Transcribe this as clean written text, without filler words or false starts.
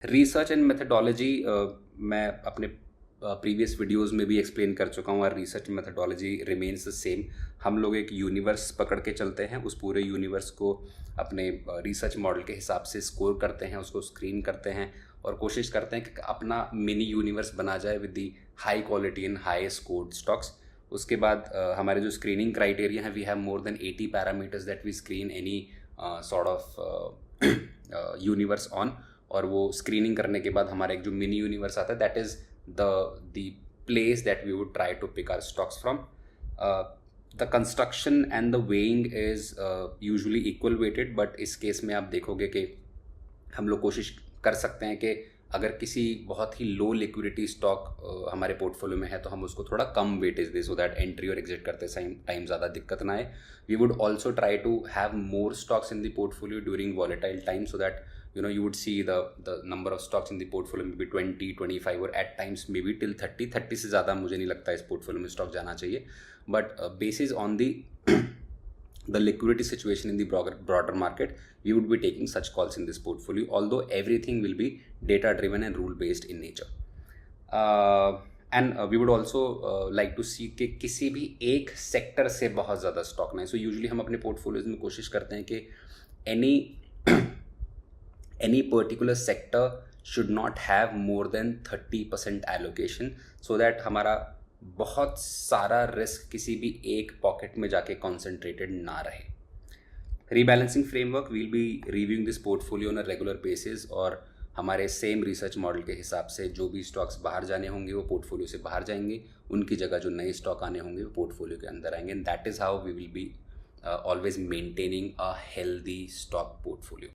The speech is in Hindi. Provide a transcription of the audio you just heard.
रिसर्च एंड मेथडोलॉजी मैं अपने प्रीवियस वीडियोस में भी एक्सप्लेन कर चुका हूँ, और research methodology remains the same. हम लोग एक यूनिवर्स पकड़ के चलते हैं, उस पूरे यूनिवर्स को अपने रिसर्च मॉडल के हिसाब से स्कोर करते हैं, उसको स्क्रीन करते हैं और कोशिश करते हैं कि अपना मिनी यूनिवर्स बना जाए with the high quality and high scored stocks. उसके बाद हमारे जो स्क्रीनिंग क्राइटेरिया हैं, we have more than 80 parameters that we screen any sort of universe on. और वो स्क्रीनिंग करने के बाद हमारा एक जो मिनी यूनिवर्स आता है, that is the place that we would try to pick our stocks from. The construction and the weighing is usually equal weighted, but इस केस में आप देखोगे कि हम लोग कोशिश कर सकते हैं कि अगर किसी बहुत ही लो लिक्विडिटी स्टॉक हमारे पोर्टफोलियो में है तो हम उसको थोड़ा कम वेटेज दें, सो दैट एंट्री और एग्जिट करते टाइम ज़्यादा दिक्कत ना आए। We would also try to have more stocks in the portfolio during volatile time, so that you would see the number of stocks in the portfolio maybe 20, 25 or at times maybe till 30 से ज़्यादा मुझे नहीं लगता इस पोर्टफोलियो में स्टॉक जाना चाहिए। But basis on the liquidity situation in the broader market, we would be taking such calls in this portfolio, although everything will be data driven and rule based in nature. And we would also like to see कि किसी भी एक सेक्टर से बहुत ज़्यादा स्टॉक ना है। So usually हम अपने पोर्टफोलियोज में कोशिश करते हैं कि any particular sector should not have more than 30% allocation, so that हमारा बहुत सारा रिस्क किसी भी एक पॉकेट में जाके कॉन्सेंट्रेटेड ना रहे। Rebalancing framework, we'll be reviewing this portfolio on a regular basis, और हमारे सेम रिसर्च मॉडल के हिसाब से जो भी स्टॉक्स बाहर जाने होंगे वो पोर्टफोलियो से बाहर जाएंगे, उनकी जगह जो नए स्टॉक आने होंगे वो पोर्टफोलियो के अंदर आएंगे। And that is how we will be always maintaining a healthy stock portfolio.